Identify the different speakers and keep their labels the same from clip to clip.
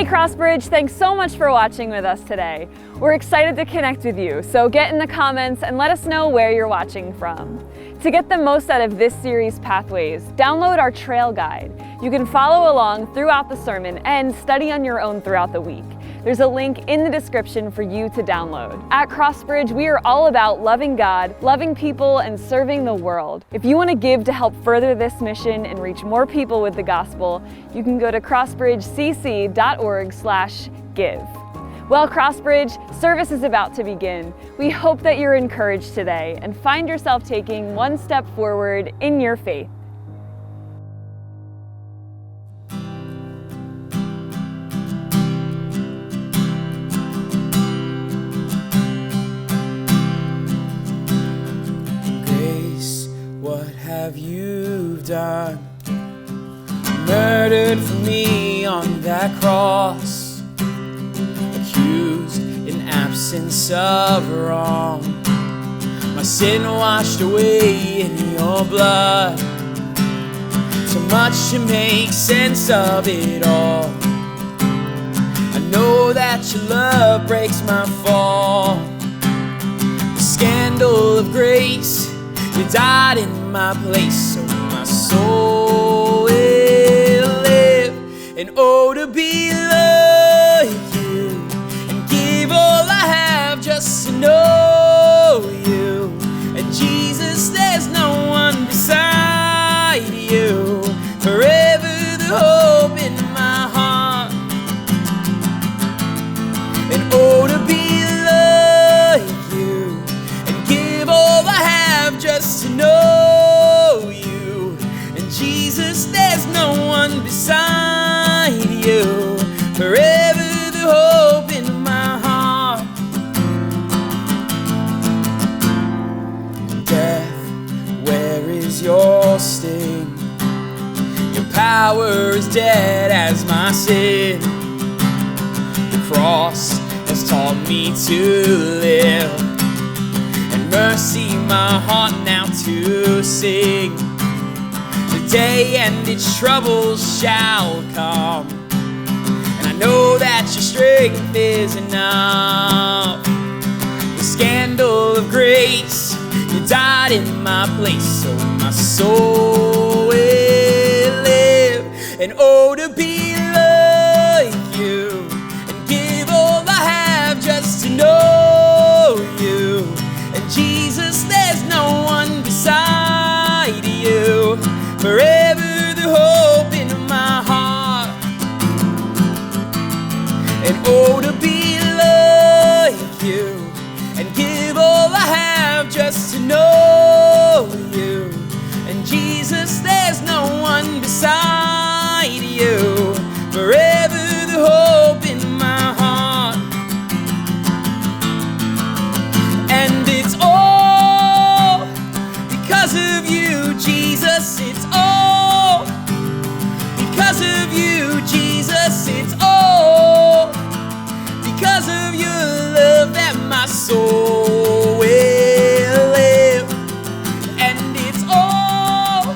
Speaker 1: Hey Crossbridge, thanks so much for watching with us today. We're excited to connect with you, so get in the comments and let us know where you're watching from. To get the most out of this series' Pathways, download our trail guide. You can follow along throughout the sermon and study on your own throughout the week. There's a link in the description for you to download. At Crossbridge, we are all about loving God, loving people, and serving the world. If you want to give to help further this mission and reach more people with the gospel, you can go to crossbridgecc.org/give. Well, Crossbridge, service is about to begin. We hope that you're encouraged today and find yourself taking one step forward in your faith.
Speaker 2: Grace, what have you done? Murdered for me on that cross, accused in absence of wrong, my sin washed away in your blood. So much to make sense of it all. I know that your love breaks my fall. The scandal of grace, you died in my place, so my soul will live. And oh, to be like you and give all I have just to know you. And Jesus, there's no one beside you. Forever the hope in my heart. And oh, to be like you and give all I have just to know you. And Jesus, there's no one beside you. Forever the hope in my heart. Death, where is your sting? Your power is dead as my sin. The cross has taught me to live, and mercy my heart now to sing. The day and its troubles shall come, and I know that your strength is enough. The scandal of grace, you died in my place, so my soul will live. And oh, to be like you and give all I have just to know you. And Jesus, there's no one beside you. Forever the hope in my heart. And oh, to be like you and give all I have just to know you. And Jesus, there's no one beside you. Forever the hope in my heart. And it's all because of you, Jesus. It's all because of you, Jesus. It's all because of your love that my soul will live. And it's all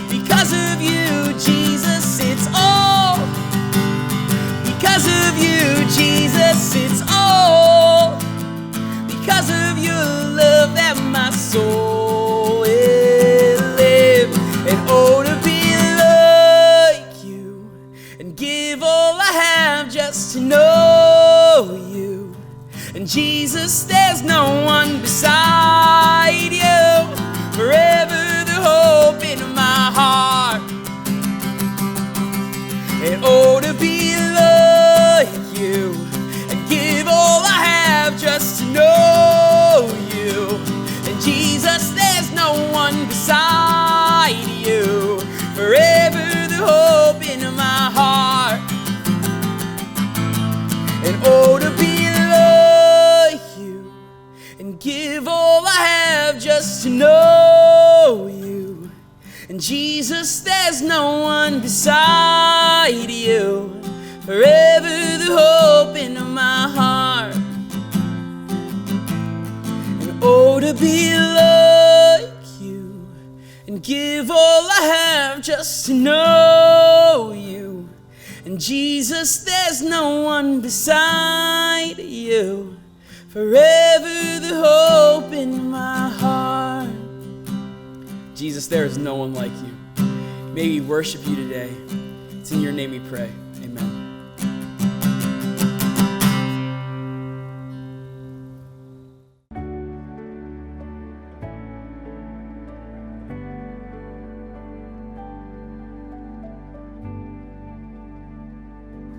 Speaker 2: because of you, Jesus. It's all because of you, Jesus. It's all because of your love that my soul will live. And oh, to be like you and give all I have just to know you. And Jesus, there's no one beside you. Forever the hope in my heart. And oh, to be like you and give all I have just to know you. And Jesus, there's no one beside you. Forever the hope in my heart. And oh, to be like you and give all I have just to know you. And Jesus, there's no one beside you. Forever the hope in my heart. And oh, to be like you and give all I have just to know you. And Jesus, there's no one beside you. Forever the hope in my heart. Jesus, there is no one like you. May we worship you today. It's in your name we pray. Amen.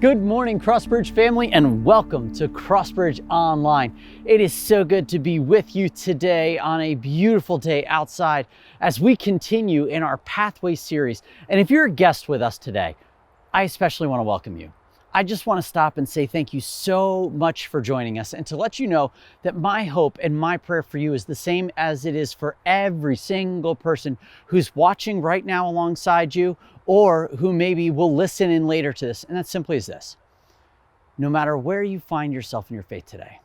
Speaker 3: Good morning, Crossbridge family, and welcome to Crossbridge Online. It is so good to be with you today on a beautiful day outside as we continue in our Pathway series. And if you're a guest with us today, I especially want to welcome you. I just want to stop and say thank you so much for joining us, and to let you know that my hope and my prayer for you is the same as it is for every single person who's watching right now alongside you, or who maybe will listen in later to this. And that simply is this: no matter where you find yourself in your faith today,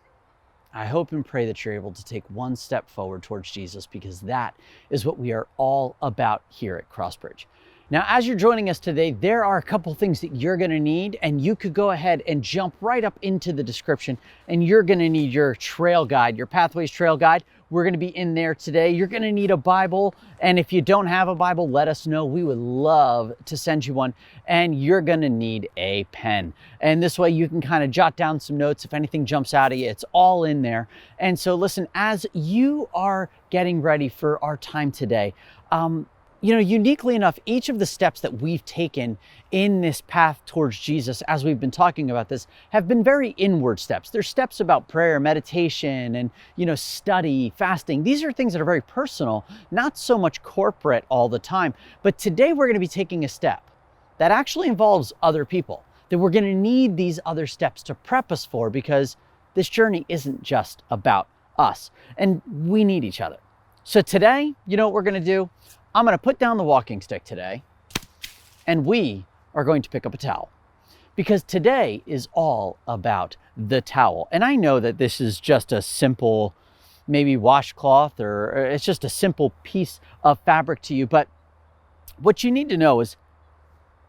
Speaker 3: I hope and pray that you're able to take one step forward towards Jesus, because that is what we are all about here at Crossbridge. Now, as you're joining us today, there are a couple things that you're going to need, and you could go ahead and jump right up into the description, and you're going to need your trail guide, your Pathways trail guide. We're going to be in there today. You're going to need a Bible, and if you don't have a Bible, let us know. We would love to send you one. And you're going to need a pen, and this way you can kind of jot down some notes if anything jumps out at you. It's all in there. And so listen, as you are getting ready for our time today, uniquely enough, each of the steps that we've taken in this path towards Jesus, as we've been talking about this, have been very inward steps. There's steps about prayer, meditation, and, study, fasting. These are things that are very personal, not so much corporate all the time. But today we're going to be taking a step that actually involves other people, that we're going to need these other steps to prep us for, because this journey isn't just about us, and we need each other. So today, you know what we're going to do? I'm going to put down the walking stick today, and we are going to pick up a towel, because today is all about the towel. And I know that this is just a simple, maybe washcloth, or it's just a simple piece of fabric to you. But what you need to know is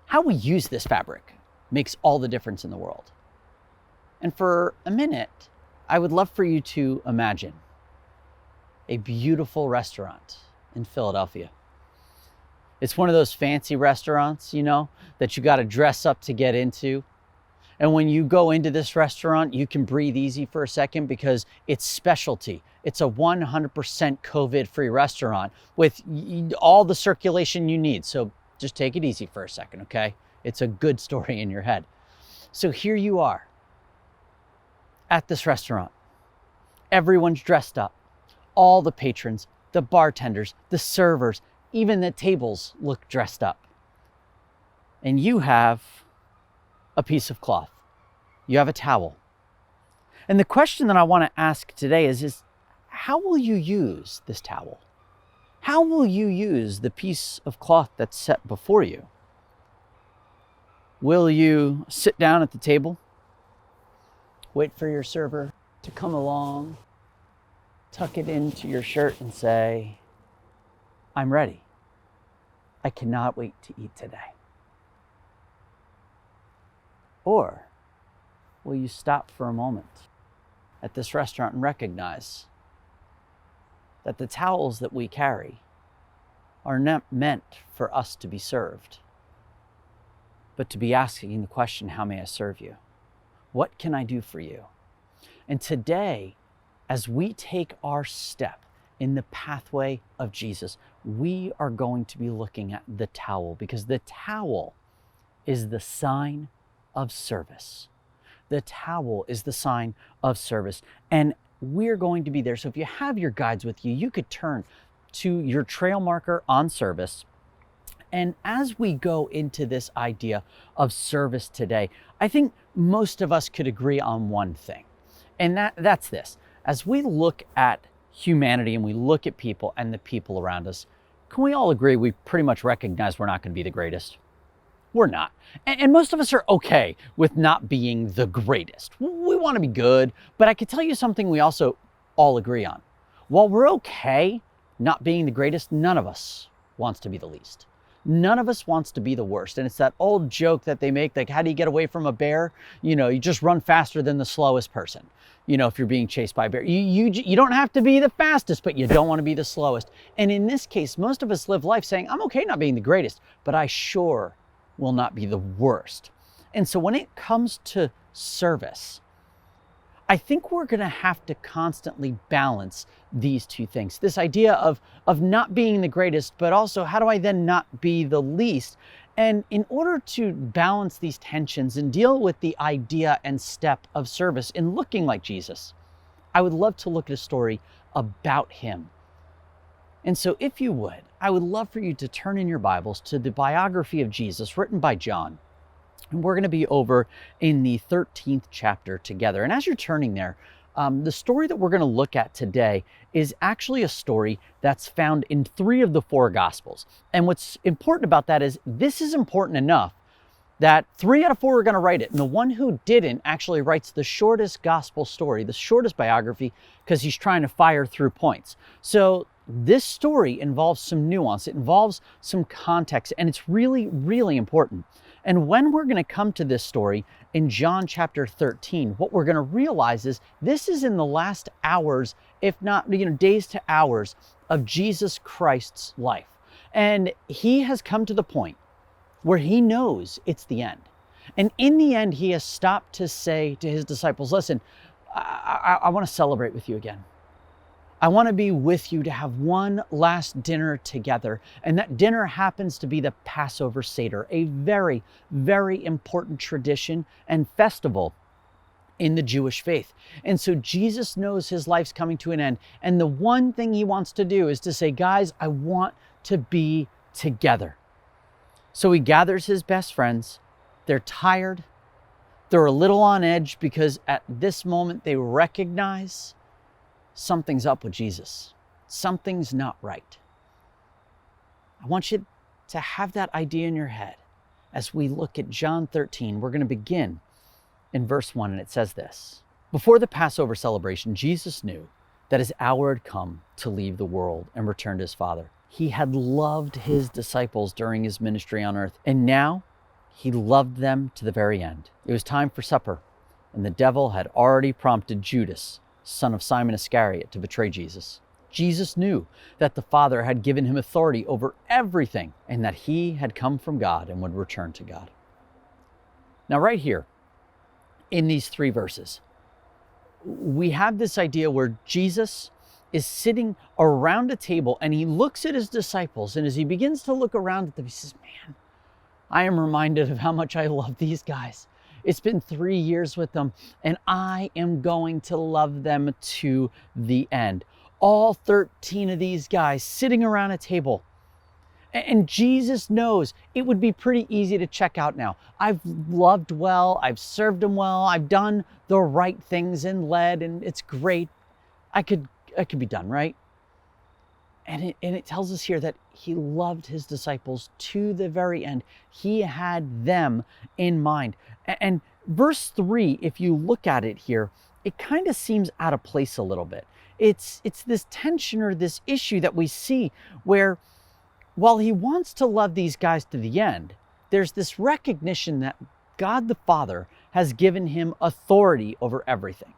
Speaker 3: how we use this fabric makes all the difference in the world. And for a minute, I would love for you to imagine a beautiful restaurant in Philadelphia. It's one of those fancy restaurants, that you got to dress up to get into. And when you go into this restaurant, you can breathe easy for a second, because it's specialty. It's a 100% COVID-free restaurant with all the circulation you need. So just take it easy for a second, okay? It's a good story in your head. So here you are at this restaurant. Everyone's dressed up. All the patrons, the bartenders, the servers, even the tables look dressed up. And you have a piece of cloth. You have a towel. And the question that I want to ask today is how will you use this towel? How will you use the piece of cloth that's set before you? Will you sit down at the table, wait for your server to come along, tuck it into your shirt and say, "I'm ready. I cannot wait to eat today"? Or will you stop for a moment at this restaurant and recognize that the towels that we carry are not meant for us to be served, but to be asking the question, how may I serve you? What can I do for you? And today, as we take our step in the pathway of Jesus, we are going to be looking at the towel, because the towel is the sign of service. The towel is the sign of service, and we're going to be there. So if you have your guides with you, you could turn to your trail marker on service. And as we go into this idea of service today, I think most of us could agree on one thing, and that's this. As we look at humanity and we look at people and the people around us, can we all agree we pretty much recognize we're not going to be the greatest? We're not. And most of us are okay with not being the greatest. We want to be good, but I can tell you something we also all agree on. While we're okay not being the greatest, none of us wants to be the least. None of us wants to be the worst. And it's that old joke that they make, like, how do you get away from a bear? You just run faster than the slowest person. If you're being chased by a bear, you don't have to be the fastest, but you don't want to be the slowest. And in this case, most of us live life saying, I'm okay not being the greatest, but I sure will not be the worst. And so when it comes to service, I think we're going to have to constantly balance these two things. This idea of not being the greatest, but also how do I then not be the least? And in order to balance these tensions and deal with the idea and step of service in looking like Jesus, I would love to look at a story about him. And so if you would, I would love for you to turn in your Bibles to the biography of Jesus written by John. And we're going to be over in the 13th chapter together. And as you're turning there, the story that we're going to look at today is actually a story that's found in 3 of the 4 Gospels. And what's important about that is this is important enough that 3 out of 4 are going to write it. And the one who didn't actually writes the shortest gospel story, the shortest biography, because he's trying to fire through points. So this story involves some nuance. It involves some context, and it's really, really important. And when we're going to come to this story in John chapter 13, what we're going to realize is this is in the last hours, if not, days to hours of Jesus Christ's life. And he has come to the point where he knows it's the end. And in the end, he has stopped to say to his disciples, listen, I want to celebrate with you again. I want to be with you to have one last dinner together. And that dinner happens to be the Passover Seder, a very, very important tradition and festival in the Jewish faith. And so Jesus knows his life's coming to an end. And the one thing he wants to do is to say, guys, I want to be together. So he gathers his best friends. They're tired. They're a little on edge because at this moment they recognize something's up with Jesus. Something's not right. I want you to have that idea in your head as we look at John 13. We're going to begin in verse 1, and it says this. Before the Passover celebration, Jesus knew that his hour had come to leave the world and return to his Father. He had loved his disciples during his ministry on earth, and now he loved them to the very end. It was time for supper, and the devil had already prompted Judas, son of Simon Iscariot, to betray Jesus. Jesus knew that the Father had given him authority over everything and that he had come from God and would return to God. Now, right here in these 3 verses, we have this idea where Jesus is sitting around a table and he looks at his disciples, and as he begins to look around at them, he says, man, I am reminded of how much I love these guys. It's been 3 years with them, and I am going to love them to the end. All 13 of these guys sitting around a table. And Jesus knows it would be pretty easy to check out now. I've loved well, I've served them well, I've done the right things and led, and it's great. I could be done, right? And it tells us here that he loved his disciples to the very end. He had them in mind. And verse 3, if you look at it here, it kind of seems out of place a little bit. It's this tension or this issue that we see where while he wants to love these guys to the end, there's this recognition that God the Father has given him authority over everything.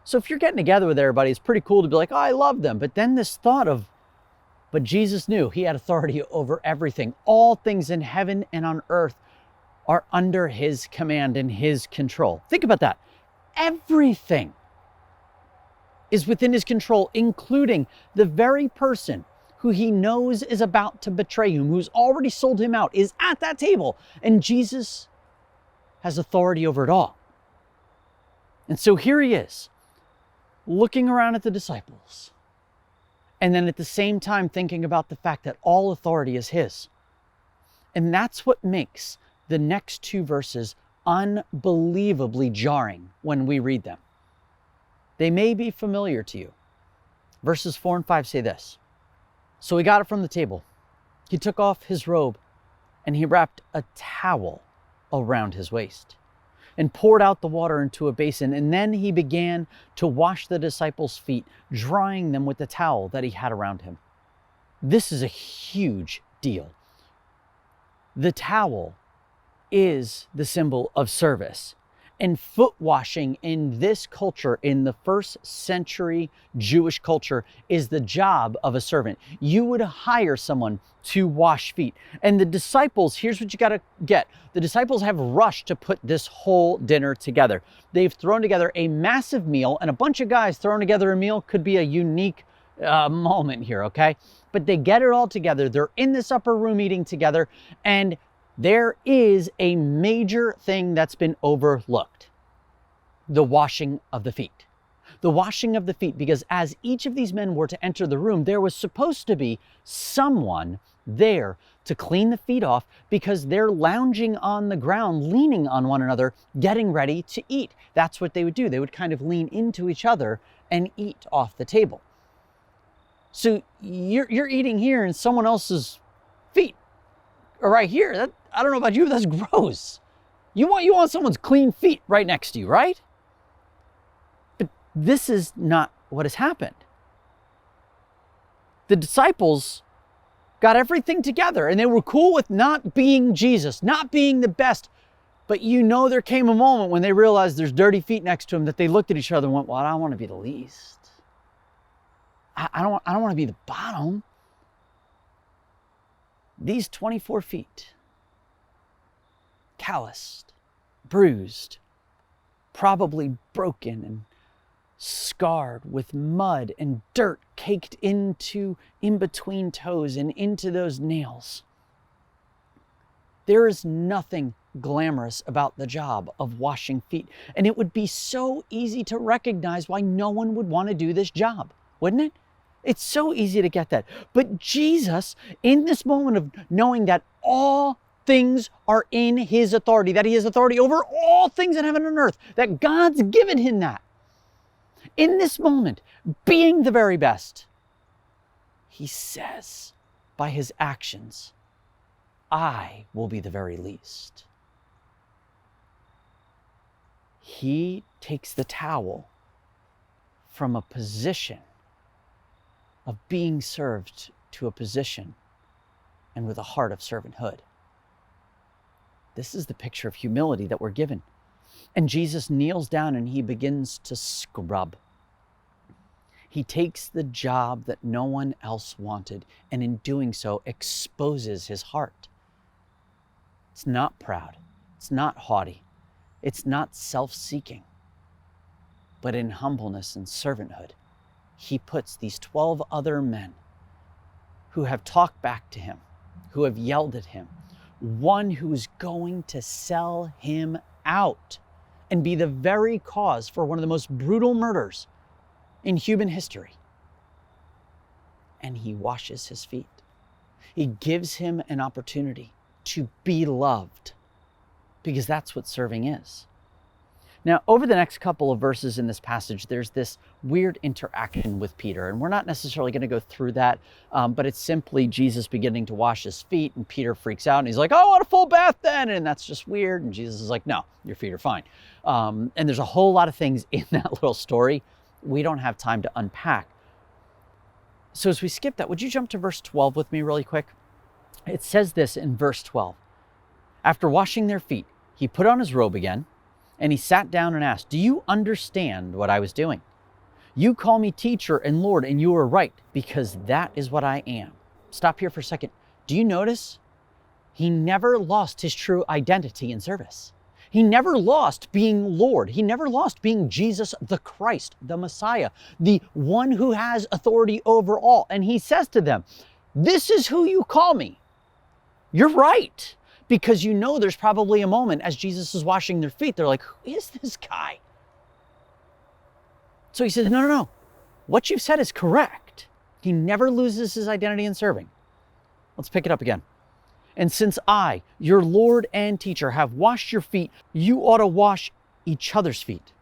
Speaker 3: So if you're getting together with everybody, it's pretty cool to be like, oh, I love them. But then this thought of, but Jesus knew he had authority over everything. All things in heaven and on earth are under his command and his control. Think about that. Everything is within his control, including the very person who he knows is about to betray him, who's already sold him out, is at that table. And Jesus has authority over it all. And so here he is, looking around at the disciples, and then at the same time thinking about the fact that all authority is his. And that's what makes the next 2 verses unbelievably jarring when we read them. They may be familiar to you. Verses 4 and 5 say this. So he got it from the table. He took off his robe and he wrapped a towel around his waist and poured out the water into a basin. And then he began to wash the disciples' feet, drying them with the towel that he had around him. This is a huge deal. The towel is the symbol of service. And foot washing in this culture, in the first century Jewish culture, is the job of a servant. You would hire someone to wash feet. And the disciples, here's what you got to get. The disciples have rushed to put this whole dinner together. They've thrown together a massive meal, and a bunch of guys throwing together a meal could be a unique moment here, okay? But they get it all together. They're in this upper room eating together, and there is a major thing that's been overlooked: the washing of the feet. The washing of the feet, because as each of these men were to enter the room, there was supposed to be someone there to clean the feet off, because they're lounging on the ground, leaning on one another, getting ready to eat. That's what they would do. They would kind of lean into each other and eat off the table. So you're eating here and someone else's feet are right here. I don't know about you, but that's gross. You want someone's clean feet right next to you, right? But this is not what has happened. The disciples got everything together, and they were cool with not being Jesus, not being the best. But there came a moment when they realized there's dirty feet next to them, that they looked at each other and went, well, I don't want to be the least. I don't want to be the bottom. These 24 feet, calloused, bruised, probably broken and scarred with mud and dirt caked in between toes and into those nails. There is nothing glamorous about the job of washing feet, and it would be so easy to recognize why no one would want to do this job, wouldn't it? It's so easy to get that. But Jesus, in this moment of knowing that all things are in his authority, that he has authority over all things in heaven and earth, that God's given him that, in this moment, being the very best, he says by his actions, I will be the very least. He takes the towel from a position of being served to a position, and with a heart of servanthood. This is the picture of humility that we're given. And Jesus kneels down and he begins to scrub. He takes the job that no one else wanted, and in doing so exposes his heart. It's not proud. It's not haughty. It's not self-seeking. But in humbleness and servanthood, he puts these 12 other men who have talked back to him, who have yelled at him, one who's going to sell him out and be the very cause for one of the most brutal murders in human history. And he washes his feet. He gives him an opportunity to be loved, because that's what serving is. Now, over the next couple of verses in this passage, there's this weird interaction with Peter, and we're not necessarily going to go through that, but it's simply Jesus beginning to wash his feet, and Peter freaks out, and he's like, I want a full bath then, and that's just weird, and Jesus is like, no, your feet are fine. And there's a whole lot of things in that little story we don't have time to unpack. So as we skip that, would you jump to verse 12 with me really quick? It says this in verse 12. After washing their feet, he put on his robe again, and he sat down and asked, do you understand what I was doing? You call me teacher and Lord, and you are right, because that is what I am. Stop here for a second. Do you notice? He never lost his true identity in service. He never lost being Lord. He never lost being Jesus the Christ, the Messiah, the one who has authority over all. And he says to them, this is who you call me. You're right. Because there's probably a moment as Jesus is washing their feet, they're like, who is this guy? So he says, no. What you've said is correct. He never loses his identity in serving. Let's pick it up again. And since I, your Lord and teacher, have washed your feet, you ought to wash each other's feet.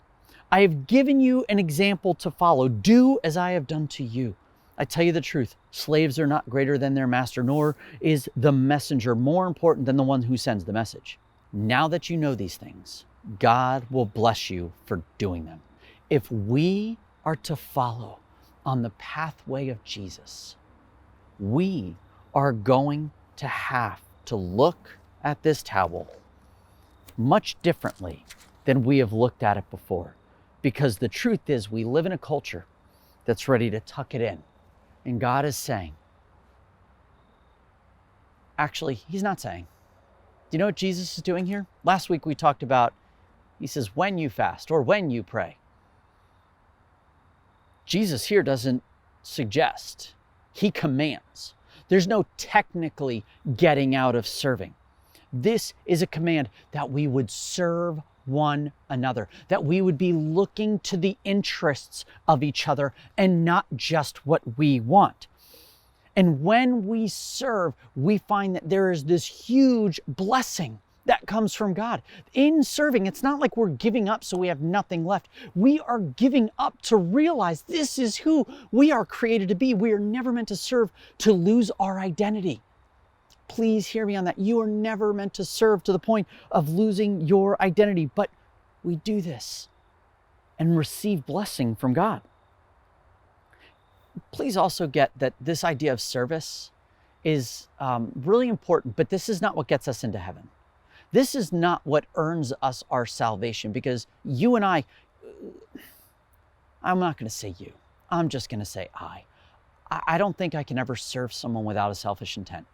Speaker 3: I have given you an example to follow. Do as I have done to you. I tell you the truth, slaves are not greater than their master, nor is the messenger more important than the one who sends the message. Now that you know these things, God will bless you for doing them. If we are to follow on the pathway of Jesus, we are going to have to look at this towel much differently than we have looked at it before. Because the truth is, we live in a culture that's ready to tuck it in. And God is saying, actually, he's not saying. Do you know what Jesus is doing here? Last week we talked about, he says, when you fast or when you pray. Jesus here doesn't suggest, he commands. There's no technically getting out of serving. This is a command that we would serve one another, that we would be looking to the interests of each other and not just what we want. And when we serve, we find that there is this huge blessing that comes from God. In serving, it's not like we're giving up so we have nothing left. We are giving up to realize this is who we are created to be. We are never meant to serve to lose our identity. Please hear me on that. You are never meant to serve to the point of losing your identity, but we do this and receive blessing from God. Please also get that this idea of service is really important, but this is not what gets us into heaven. This is not what earns us our salvation, because you and I'm not going to say you, I'm just going to say I don't think I can ever serve someone without a selfish intent.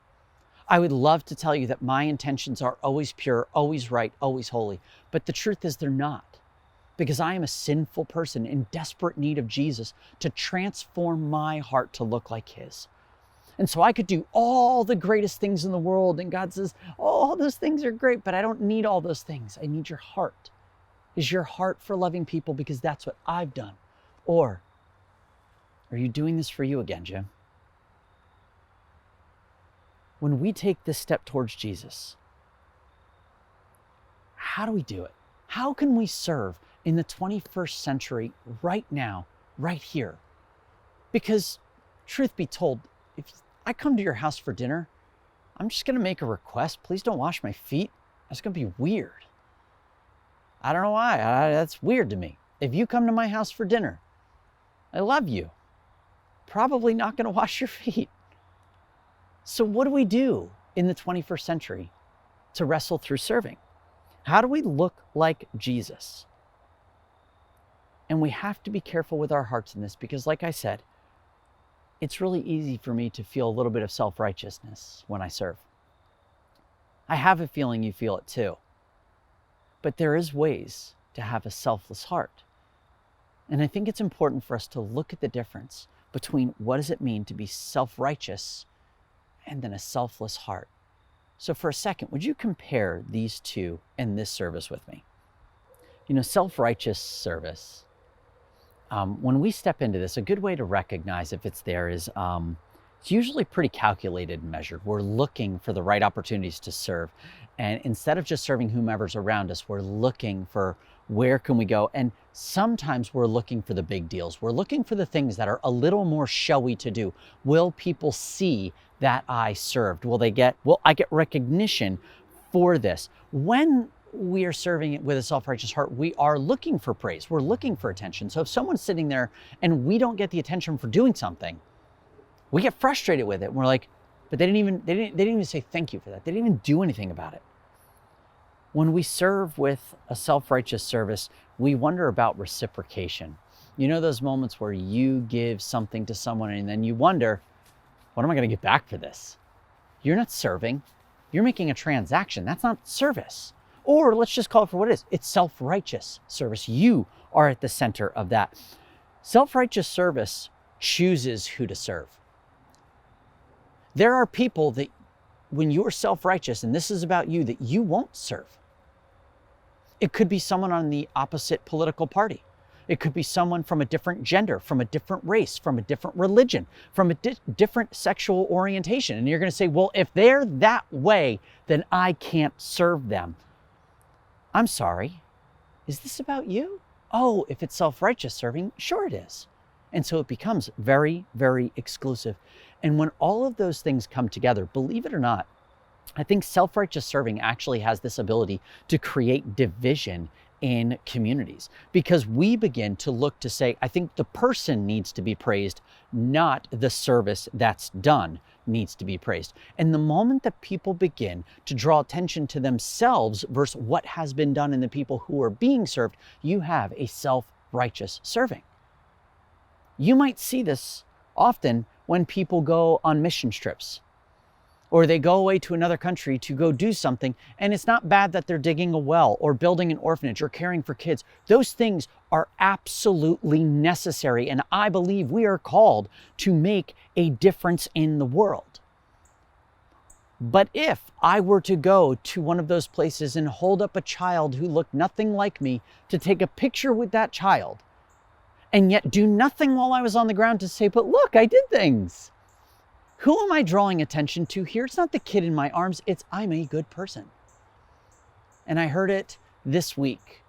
Speaker 3: I would love to tell you that my intentions are always pure, always right, always holy, but the truth is they're not, because I am a sinful person in desperate need of Jesus to transform my heart to look like his. And so I could do all the greatest things in the world, and God says, all those things are great, but I don't need all those things. I need your heart. Is your heart for loving people because that's what I've done? Or are you doing this for you again, Jim? When we take this step towards Jesus, how do we do it? How can we serve in the 21st century right now, right here? Because truth be told, if I come to your house for dinner, I'm just going to make a request. Please don't wash my feet. That's going to be weird. I don't know why. That's weird to me. If you come to my house for dinner, I love you. Probably not going to wash your feet. So what do we do in the 21st century to wrestle through serving? How do we look like Jesus? And we have to be careful with our hearts in this, because like I said, it's really easy for me to feel a little bit of self-righteousness when I serve. I have a feeling you feel it too. But there is ways to have a selfless heart. And I think it's important for us to look at the difference between what does it mean to be self-righteous and then a selfless heart. So for a second, would you compare these two in this service with me? You know, self-righteous service, when we step into this, a good way to recognize if it's there is it's usually pretty calculated and measured. We're looking for the right opportunities to serve. And instead of just serving whomever's around us, we're looking for where can we go? And sometimes we're looking for the big deals. We're looking for the things that are a little more showy to do. Will people see that I served? Will I get recognition for this? When we are serving it with a self-righteous heart, we are looking for praise. We're looking for attention. So if someone's sitting there and we don't get the attention for doing something, we get frustrated with it. And we're like, but they didn't even say thank you for that. They didn't even do anything about it. When we serve with a self-righteous service, we wonder about reciprocation. You know those moments where you give something to someone and then you wonder, what am I going to get back for this? You're not serving. You're making a transaction. That's not service. Or let's just call it for what it is. It's self-righteous service. You are at the center of that. Self-righteous service chooses who to serve. There are people that when you're self-righteous, and this is about you, that you won't serve. It could be someone on the opposite political party. It could be someone from a different gender, from a different race, from a different religion, from a different sexual orientation. And you're going to say, well, if they're that way, then I can't serve them. I'm sorry, is this about you? Oh, if it's self-righteous serving, sure it is. And so it becomes very, very exclusive. And when all of those things come together, believe it or not, I think self-righteous serving actually has this ability to create division in communities, because we begin to look to say, I think the person needs to be praised, not the service that's done, needs to be praised. And the moment that people begin to draw attention to themselves versus what has been done in the people who are being served, you have a self-righteous serving. You might see this often when people go on mission trips, or they go away to another country to go do something, and it's not bad that they're digging a well or building an orphanage or caring for kids. Those things are absolutely necessary, and I believe we are called to make a difference in the world. But if I were to go to one of those places and hold up a child who looked nothing like me to take a picture with that child, and yet do nothing while I was on the ground to say, but look, I did things. Who am I drawing attention to here? It's not the kid in my arms, it's I'm a good person. And I heard it this week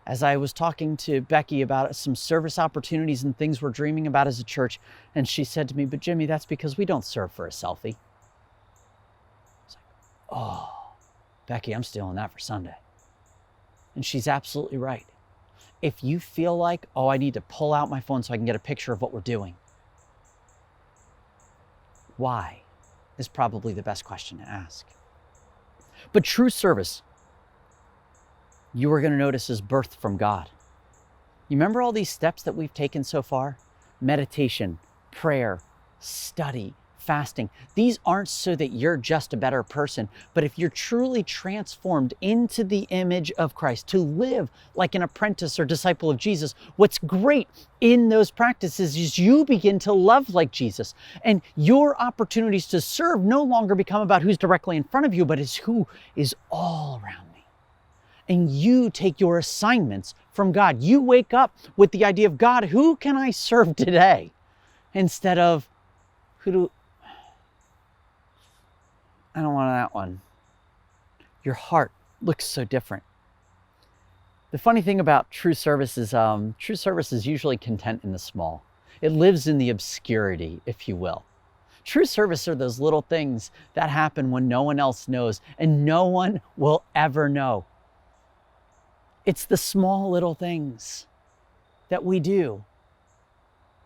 Speaker 3: as I was talking to Becky about some service opportunities and things we're dreaming about as a church. And she said to me, but Jimmy, that's because we don't serve for a selfie. I was like, oh, Becky, I'm stealing that for Sunday. And she's absolutely right. If you feel like, oh, I need to pull out my phone so I can get a picture of what we're doing, why is probably the best question to ask. But true service, you are going to notice, is birthed from God. You remember all these steps that we've taken so far? Meditation, prayer, study, fasting. These aren't so that you're just a better person, but if you're truly transformed into the image of Christ, to live like an apprentice or disciple of Jesus, what's great in those practices is you begin to love like Jesus, and your opportunities to serve no longer become about who's directly in front of you, but is who is all around me. And you take your assignments from God. You wake up with the idea of, God, who can I serve today? Instead of, I don't want that one. Your heart looks so different. The funny thing about true service is usually content in the small. It lives in the obscurity, if you will. True service are those little things that happen when no one else knows and no one will ever know. It's the small little things that we do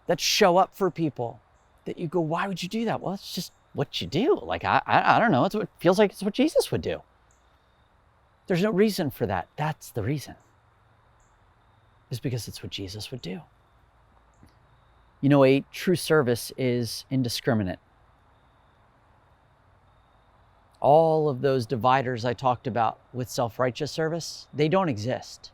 Speaker 3: that show up for people that you go, why would you do that? Well, it's just what you do. Like, I don't know. It's what feels like it's what Jesus would do. There's no reason for that. That's the reason. It's because it's what Jesus would do. You know, a true service is indiscriminate. All of those dividers I talked about with self-righteous service, they don't exist.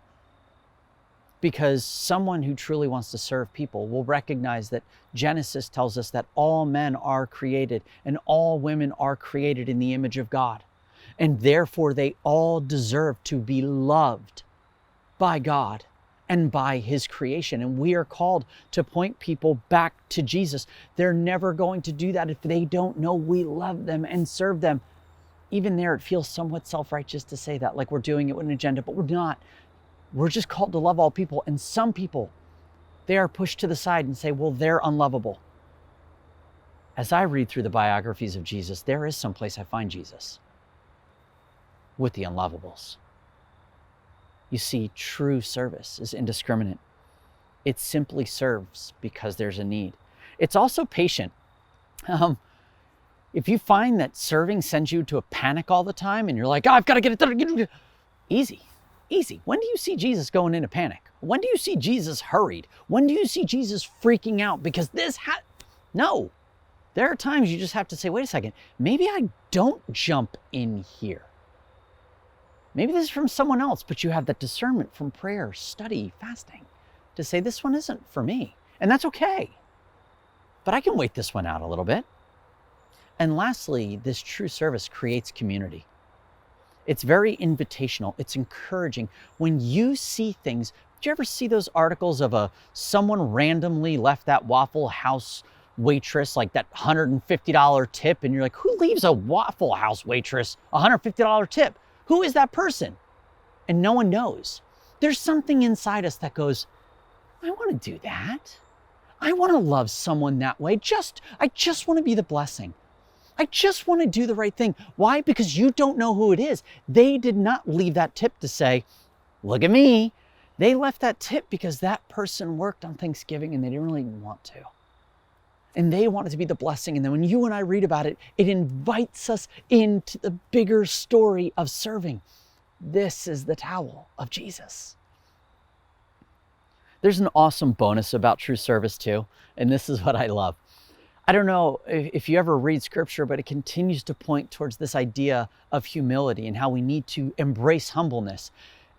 Speaker 3: Because someone who truly wants to serve people will recognize that Genesis tells us that all men are created and all women are created in the image of God. And therefore they all deserve to be loved by God and by His creation. And we are called to point people back to Jesus. They're never going to do that if they don't know we love them and serve them. Even there, it feels somewhat self-righteous to say that, like we're doing it with an agenda, but we're not. We're just called to love all people. And some people, they are pushed to the side and say, well, they're unlovable. As I read through the biographies of Jesus, there is some place I find Jesus with the unlovables. You see, true service is indiscriminate. It simply serves because there's a need. It's also patient. If you find that serving sends you to a panic all the time and you're like, oh, I've got to get it done. Easy. When do you see Jesus going into panic? When do you see Jesus hurried? When do you see Jesus freaking out because No. There are times you just have to say, wait a second, maybe I don't jump in here. Maybe this is from someone else, but you have that discernment from prayer, study, fasting to say this one isn't for me. And that's okay. But I can wait this one out a little bit. And lastly, this true service creates community. It's very invitational. It's encouraging. When you see things, did you ever see those articles of someone randomly left that Waffle House waitress like that $150 tip? And you're like, who leaves a Waffle House waitress a $150 tip? Who is that person? And no one knows. There's something inside us that goes, I want to do that. I want to love someone that way. I just want to be the blessing. I just want to do the right thing. Why? Because you don't know who it is. They did not leave that tip to say, look at me. They left that tip because that person worked on Thanksgiving and they didn't really want to. And they want it to be the blessing. And then when you and I read about it, it invites us into the bigger story of serving. This is the towel of Jesus. There's an awesome bonus about true service too, and this is what I love. I don't know if you ever read scripture, but it continues to point towards this idea of humility and how we need to embrace humbleness.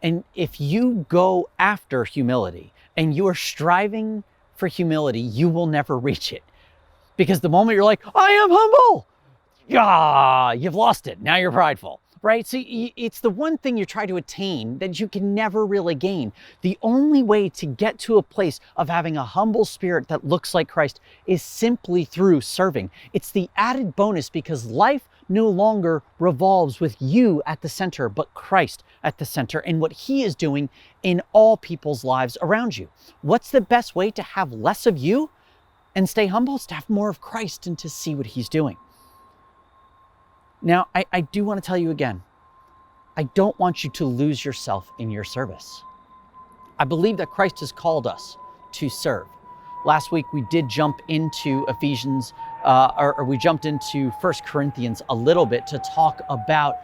Speaker 3: And if you go after humility and you are striving for humility, you will never reach it. Because the moment you're like, I am humble, you've lost it. Now you're prideful, right? So it's the one thing you try to attain that you can never really gain. The only way to get to a place of having a humble spirit that looks like Christ is simply through serving. It's the added bonus because life no longer revolves with you at the center, but Christ at the center and what he is doing in all people's lives around you. What's the best way to have less of you and stay humble? Is to have more of Christ and to see what he's doing. Now, I do want to tell you again, I don't want you to lose yourself in your service. I believe that Christ has called us to serve. Last week, we did jump into Ephesians, or we jumped into 1 Corinthians a little bit to talk about,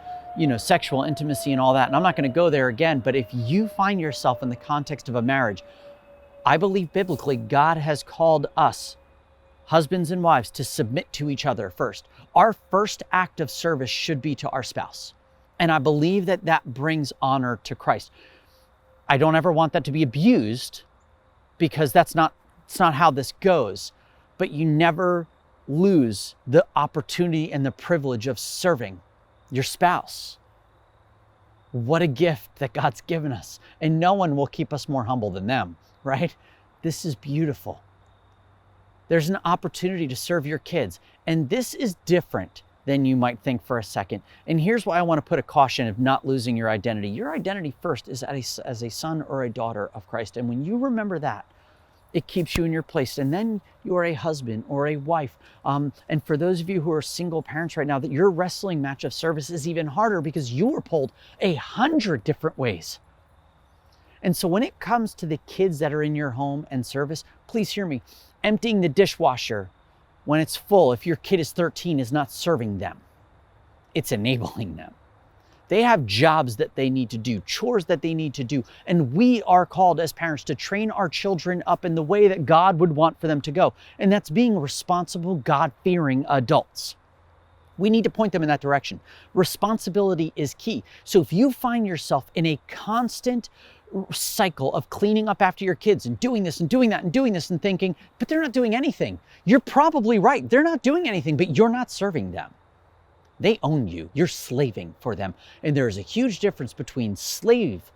Speaker 3: sexual intimacy and all that. And I'm not going to go there again, but if you find yourself in the context of a marriage, I believe biblically, God has called us, husbands and wives, to submit to each other first. Our first act of service should be to our spouse. And I believe that that brings honor to Christ. I don't ever want that to be abused because it's not how this goes. But you never lose the opportunity and the privilege of serving your spouse. What a gift that God's given us. And no one will keep us more humble than them, right? This is beautiful. There's an opportunity to serve your kids. And this is different than you might think for a second. And here's why I want to put a caution of not losing your identity. Your identity first is as a son or a daughter of Christ. And when you remember that, it keeps you in your place. And then you are a husband or a wife. And for those of you who are single parents right now, that your wrestling match of service is even harder because you were pulled 100 different ways. And so when it comes to the kids that are in your home and service, please hear me. Emptying the dishwasher when it's full, if your kid is 13, is not serving them. It's enabling them. They have jobs that they need to do, chores that they need to do. And we are called as parents to train our children up in the way that God would want for them to go. And that's being responsible, God-fearing adults. We need to point them in that direction. Responsibility is key. So if you find yourself in a constant cycle of cleaning up after your kids and doing this and doing that and doing this and thinking, but they're not doing anything. You're probably right. They're not doing anything, but you're not serving them. They own you. You're slaving for them. And there is a huge difference between slave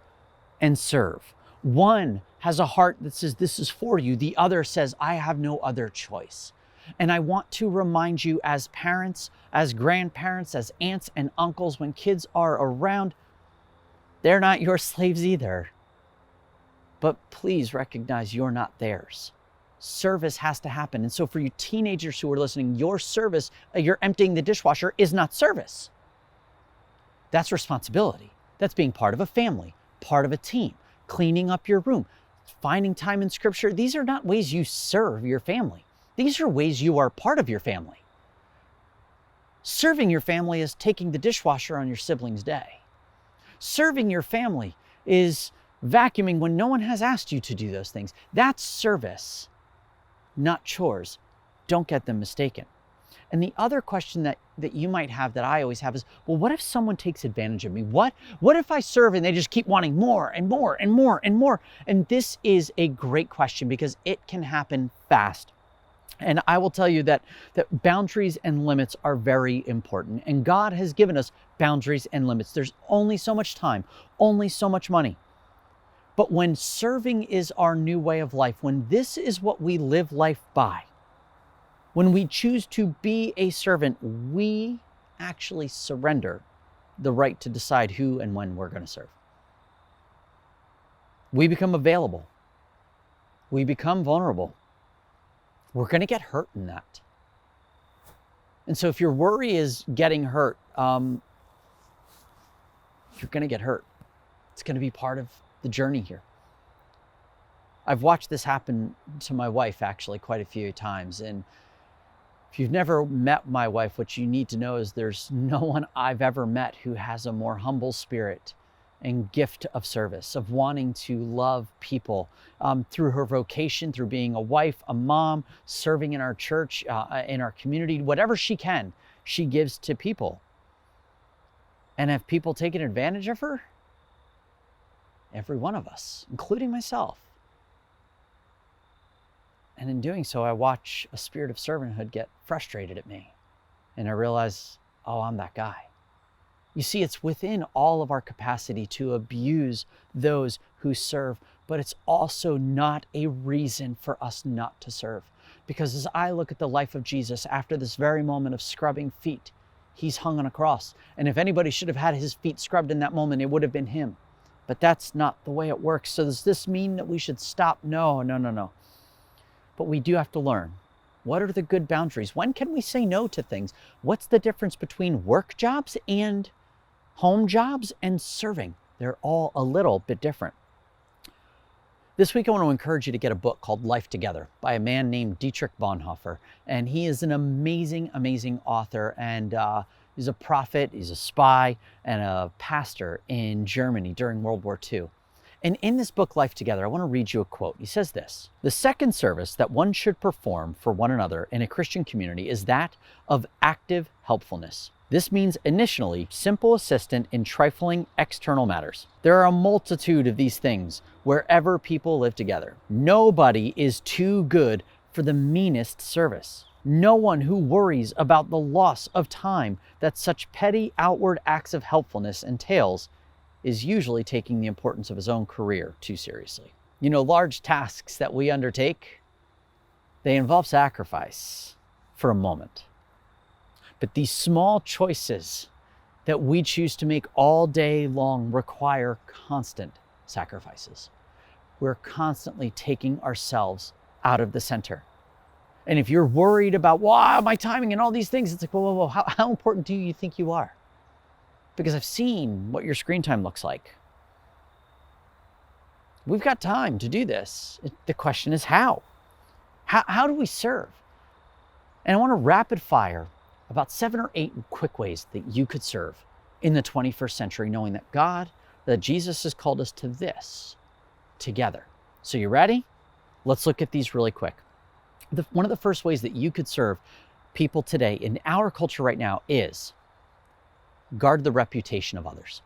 Speaker 3: and serve. One has a heart that says, this is for you. The other says, I have no other choice. And I want to remind you as parents, as grandparents, as aunts and uncles, when kids are around, they're not your slaves either. But please recognize you're not theirs. Service has to happen. And so for you teenagers who are listening, your service, you're emptying the dishwasher, is not service. That's responsibility. That's being part of a family, part of a team, cleaning up your room, finding time in scripture. These are not ways you serve your family. These are ways you are part of your family. Serving your family is taking the dishwasher on your sibling's day. Serving your family is vacuuming when no one has asked you to do those things. That's service, not chores. Don't get them mistaken. And the other question that you might have, that I always have, is, well, what if someone takes advantage of me? What if I serve and they just keep wanting more and more and more and more? And this is a great question because it can happen fast. And I will tell you that boundaries and limits are very important. And God has given us boundaries and limits. There's only so much time, only so much money. But when serving is our new way of life, when this is what we live life by, when we choose to be a servant, we actually surrender the right to decide who and when we're going to serve. We become available. We become vulnerable. We're going to get hurt in that. And so if your worry is getting hurt, you're going to get hurt. It's going to be part of the journey here. I've watched this happen to my wife actually quite a few times. And If you've never met my wife, what you need to know is there's no one I've ever met who has a more humble spirit and gift of service, of wanting to love people through her vocation, through being a wife, a mom, serving in our church, in our community, whatever she can, she gives to people. And have people taken advantage of her? Every one of us, including myself. And in doing so, I watch a spirit of servanthood get frustrated at me. And I realize, oh, I'm that guy. You see, it's within all of our capacity to abuse those who serve, but it's also not a reason for us not to serve. Because as I look at the life of Jesus, after this very moment of scrubbing feet, he's hung on a cross. And if anybody should have had his feet scrubbed in that moment, it would have been him. But that's not the way it works. So does this mean that we should stop? No. But we do have to learn. What are the good boundaries? When can we say no to things? What's the difference between work jobs and home jobs and serving? They're all a little bit different. This week, I want to encourage you to get a book called Life Together by a man named Dietrich Bonhoeffer. And he is an amazing, amazing author. And he's a prophet, he's a spy, and a pastor in Germany during World War II. And in this book, Life Together, I want to read you a quote. He says this: "The second service that one should perform for one another in a Christian community is that of active helpfulness. This means initially simple assistance in trifling external matters. There are a multitude of these things wherever people live together. Nobody is too good for the meanest service. No one who worries about the loss of time that such petty outward acts of helpfulness entails is usually taking the importance of his own career too seriously." You know, large tasks that we undertake, they involve sacrifice for a moment. But these small choices that we choose to make all day long require constant sacrifices. We're constantly taking ourselves out of the center. And if you're worried about, wow, my timing and all these things, it's like, whoa, how important do you think you are? Because I've seen what your screen time looks like. We've got time to do this. The question is how? How do we serve? And I want to rapid fire about 7 or 8 quick ways that you could serve in the 21st century, knowing that Jesus has called us to this together. So you ready? Let's look at these really quick. One of the first ways that you could serve people today in our culture right now is guard the reputation of others.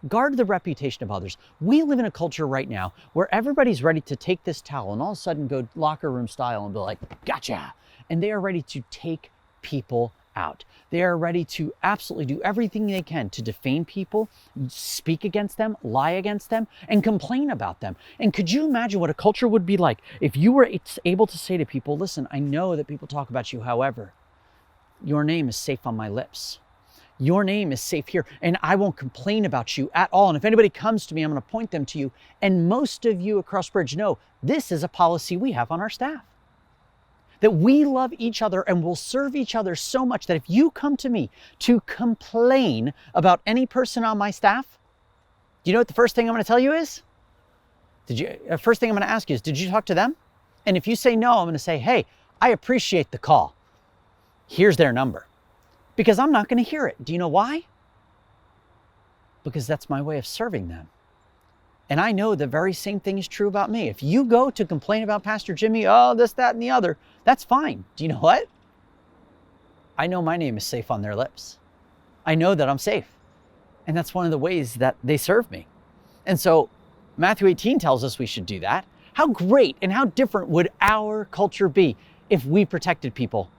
Speaker 3: Guard the reputation of others. We live in a culture right now where everybody's ready to take this towel and all of a sudden go locker room style and be like, gotcha. And they are ready to take people out. They are ready to absolutely do everything they can to defame people, speak against them, lie against them, and complain about them. And could you imagine what a culture would be like if you were able to say to people, listen, I know that people talk about you, however, your name is safe on my lips. Your name is safe here, and I won't complain about you at all. And if anybody comes to me, I'm going to point them to you. And most of you at Crossbridge know this is a policy we have on our staff. That we love each other and will serve each other so much that if you come to me to complain about any person on my staff, do you know what the first thing I'm going to tell you is? First thing I'm going to ask you is, did you talk to them? And if you say no, I'm going to say, hey, I appreciate the call. Here's their number. Because I'm not going to hear it. Do you know why? Because that's my way of serving them. And I know the very same thing is true about me. If you go to complain about Pastor Jimmy, oh, this, that, and the other, that's fine. Do you know what? I know my name is safe on their lips. I know that I'm safe. And that's one of the ways that they serve me. And so Matthew 18 tells us we should do that. How great and how different would our culture be if we protected people,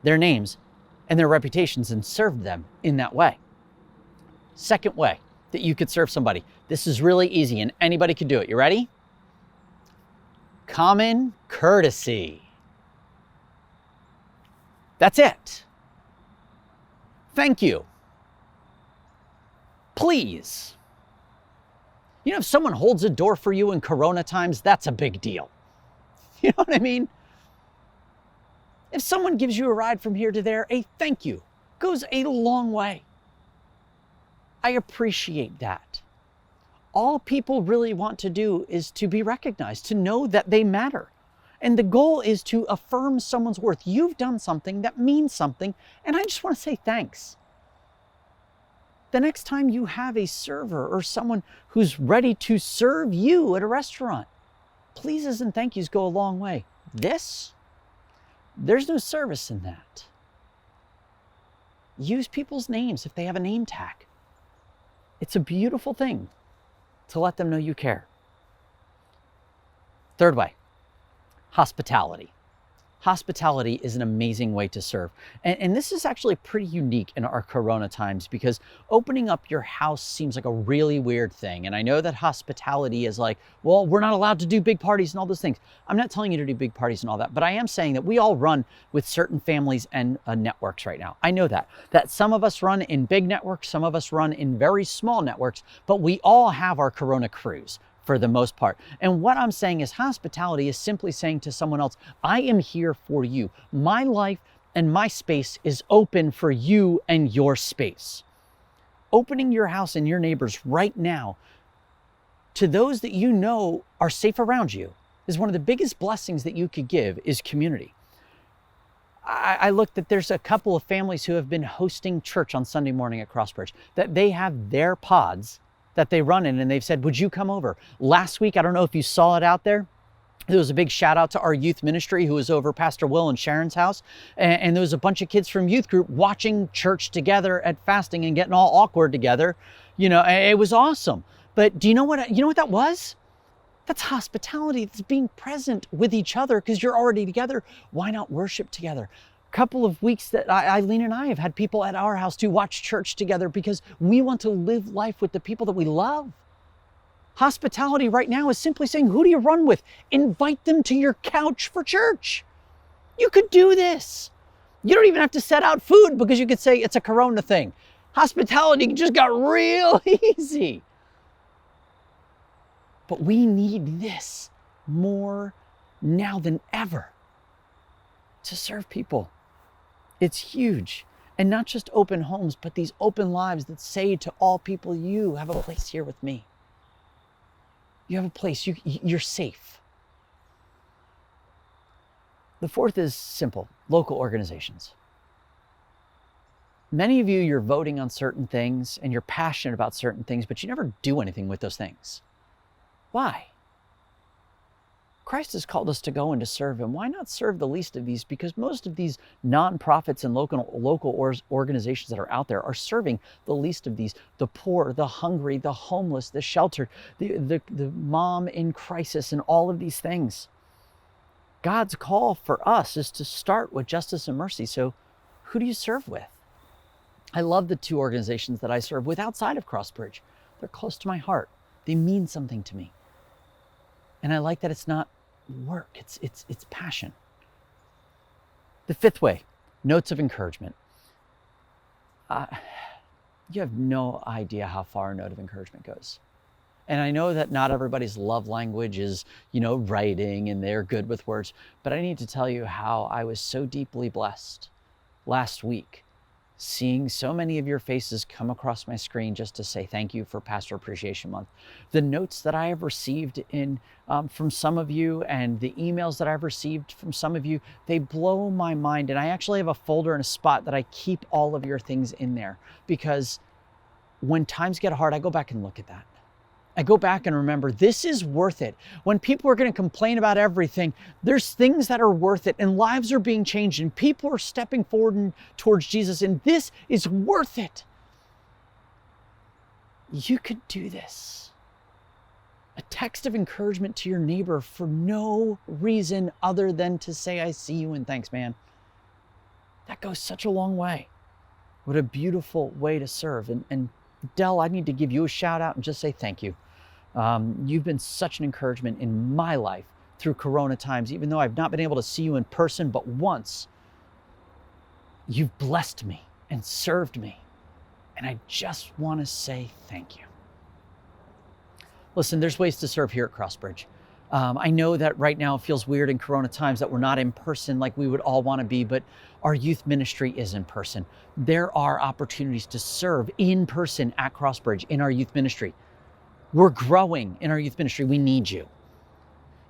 Speaker 3: their names, and their reputations and served them in that way? Second way that you could serve somebody. This is really easy and anybody could do it. You ready? Common courtesy. That's it. Thank you. Please. You know, if someone holds a door for you in Corona times, that's a big deal. You know what I mean? If someone gives you a ride from here to there, a thank you goes a long way. I appreciate that. All people really want to do is to be recognized, to know that they matter. And the goal is to affirm someone's worth. You've done something that means something, and I just want to say thanks. The next time you have a server or someone who's ready to serve you at a restaurant, pleases and thank yous go a long way. There's no service in that. Use people's names if they have a name tag. It's a beautiful thing to let them know you care. Third way, hospitality. Hospitality is an amazing way to serve. And this is actually pretty unique in our Corona times because opening up your house seems like a really weird thing. And I know that hospitality is like, well, we're not allowed to do big parties and all those things. I'm not telling you to do big parties and all that, but I am saying that we all run with certain families and networks right now. I know that some of us run in big networks, some of us run in very small networks, but we all have our Corona crews for the most part. And what I'm saying is hospitality is simply saying to someone else, I am here for you. My life and my space is open for you and your space. Opening your house and your neighbors right now to those that you know are safe around you is one of the biggest blessings that you could give is community. I looked that there's a couple of families who have been hosting church on Sunday morning at Crossbridge, that they have their pods that they run in, and they've said, would you come over? Last week, I don't know if you saw it out there, there was a big shout out to our youth ministry who was over Pastor Will and Sharon's house. And there was a bunch of kids from youth group watching church together at fasting and getting all awkward together. You know, it was awesome. But do you know what that was? That's hospitality. That's being present with each other because you're already together. Why not worship together? Couple of weeks that Eileen and I have had people at our house to watch church together because we want to live life with the people that we love. Hospitality right now is simply saying, who do you run with? Invite them to your couch for church. You could do this. You don't even have to set out food because you could say it's a Corona thing. Hospitality just got real easy. But we need this more now than ever to serve people. It's huge. And not just open homes, but these open lives that say to all people, you have a place here with me. You have a place, you're safe. The fourth is simple, local organizations. Many of you, you're voting on certain things and you're passionate about certain things, but you never do anything with those things. Why? Christ has called us to go and to serve him. Why not serve the least of these? Because most of these nonprofits and local organizations that are out there are serving the least of these, the poor, the hungry, the homeless, the sheltered, the mom in crisis, and all of these things. God's call for us is to start with justice and mercy. So who do you serve with? I love the two organizations that I serve with outside of Crossbridge. They're close to my heart. They mean something to me. And I like that it's not work, it's passion. The fifth way, notes of encouragement. You have no idea how far a note of encouragement goes. And I know that not everybody's love language is, writing and they're good with words, but I need to tell you how I was so deeply blessed last week seeing so many of your faces come across my screen just to say thank you for Pastor Appreciation Month. The notes that I have received from some of you and the emails that I've received from some of you, they blow my mind. And I actually have a folder and a spot that I keep all of your things in there because when times get hard, I go back and look at that. I go back and remember, this is worth it. When people are going to complain about everything, there's things that are worth it and lives are being changed and people are stepping forward towards Jesus and this is worth it. You could do this. A text of encouragement to your neighbor for no reason other than to say, I see you and thanks, man. That goes such a long way. What a beautiful way to serve. And Del, I need to give you a shout out and just say thank you. You've been such an encouragement in my life through Corona times, even though I've not been able to see you in person, but once you've blessed me and served me. And I just want to say thank you. Listen, there's ways to serve here at Crossbridge. I know that right now it feels weird in Corona times that we're not in person like we would all want to be, but our youth ministry is in person. There are opportunities to serve in person at Crossbridge in our youth ministry. We're growing in our youth ministry. We need you.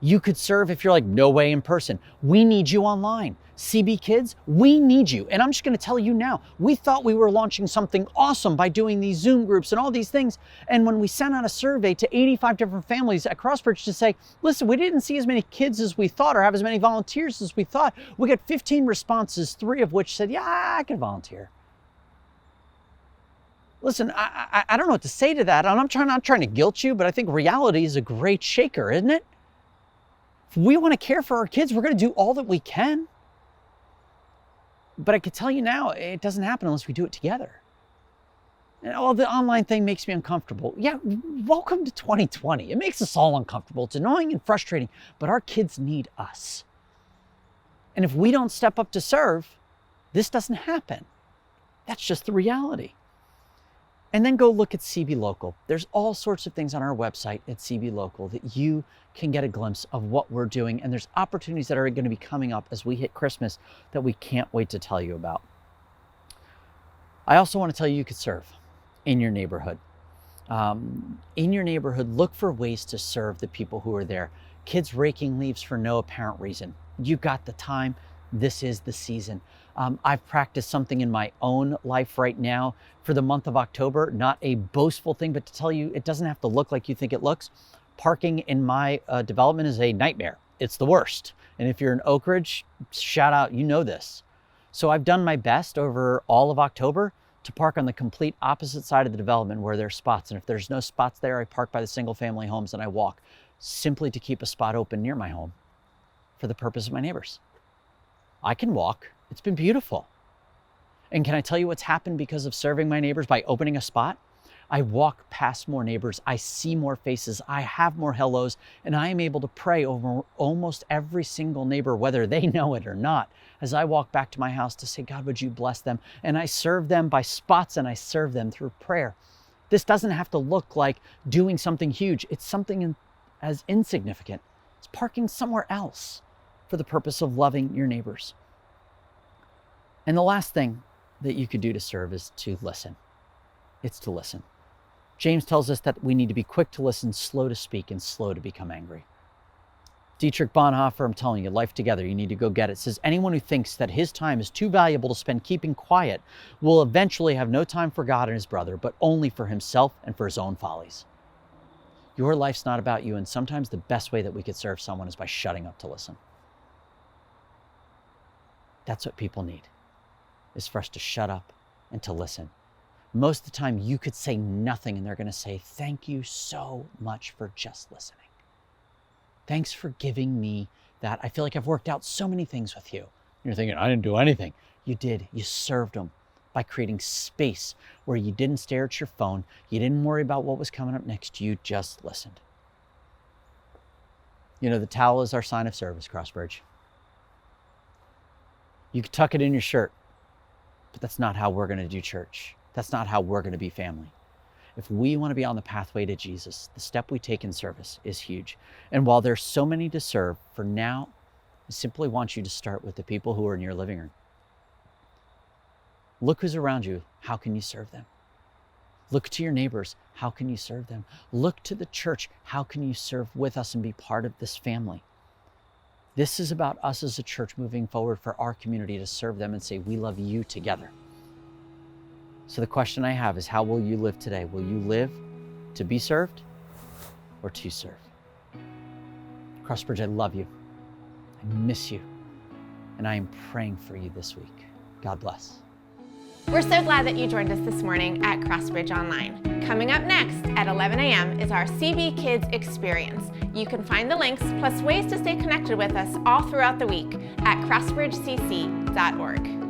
Speaker 3: You could serve if you're like, no way in person. We need you online. CBKids, we need you. And I'm just gonna tell you now, we thought we were launching something awesome by doing these Zoom groups and all these things. And when we sent out a survey to 85 different families at Crossbridge to say, listen, we didn't see as many kids as we thought or have as many volunteers as we thought, we got 15 responses, 3 of which said, yeah, I can volunteer. Listen, I don't know what to say to that. I'm not trying to guilt you, but I think reality is a great shaker, isn't it? If we want to care for our kids, we're going to do all that we can. But I can tell you now, it doesn't happen unless we do it together. And all the online thing makes me uncomfortable. Yeah, welcome to 2020. It makes us all uncomfortable. It's annoying and frustrating, but our kids need us. And if we don't step up to serve, this doesn't happen. That's just the reality. And then go look at CB Local. There's all sorts of things on our website at CB Local that you can get a glimpse of what we're doing. And there's opportunities that are going to be coming up as we hit Christmas that we can't wait to tell you about. I also want to tell you could serve in your neighborhood. In your neighborhood, look for ways to serve the people who are there. Kids raking leaves for no apparent reason. You've got the time. This is the season. I've practiced something in my own life right now for the month of October, not a boastful thing, but to tell you it doesn't have to look like you think it looks. Parking in my development is a nightmare. It's the worst. And if you're in Oak Ridge, shout out, you know this. So I've done my best over all of October to park on the complete opposite side of the development where there's spots. And if there's no spots there, I park by the single family homes and I walk simply to keep a spot open near my home for the purpose of my neighbors. I can walk. It's been beautiful. And can I tell you what's happened because of serving my neighbors by opening a spot? I walk past more neighbors. I see more faces. I have more hellos, and I am able to pray over almost every single neighbor, whether they know it or not, as I walk back to my house to say, God, would you bless them? And I serve them by spots and I serve them through prayer. This doesn't have to look like doing something huge. It's something as insignificant. It's parking somewhere else for the purpose of loving your neighbors. And the last thing that you could do to serve is to listen. It's to listen. James tells us that we need to be quick to listen, slow to speak, and slow to become angry. Dietrich Bonhoeffer, I'm telling you, Life Together, you need to go get it, says anyone who thinks that his time is too valuable to spend keeping quiet will eventually have no time for God and his brother, but only for himself and for his own follies. Your life's not about you, and sometimes the best way that we could serve someone is by shutting up to listen. That's what people need, is for us to shut up and to listen. Most of the time you could say nothing and they're going to say, thank you so much for just listening. Thanks for giving me that. I feel like I've worked out so many things with you. You're thinking, I didn't do anything. You did. You served them by creating space where you didn't stare at your phone. You didn't worry about what was coming up next. You just listened. You know, the towel is our sign of service, Crossbridge. You could tuck it in your shirt, but that's not how we're going to do church. That's not how we're going to be family. If we want to be on the pathway to Jesus, the step we take in service is huge. And while there's so many to serve, for now, I simply want you to start with the people who are in your living room. Look who's around you. How can you serve them? Look to your neighbors. How can you serve them? Look to the church. How can you serve with us and be part of this family? This is about us as a church moving forward for our community to serve them and say, we love you together. So the question I have is, how will you live today? Will you live to be served or to serve? Crossbridge, I love you. I miss you. And I am praying for you this week. God bless.
Speaker 4: We're so glad that you joined us this morning at Crossbridge Online. Coming up next at 11 a.m. is our CBKids Experience. You can find the links plus ways to stay connected with us all throughout the week at crossbridgecc.org.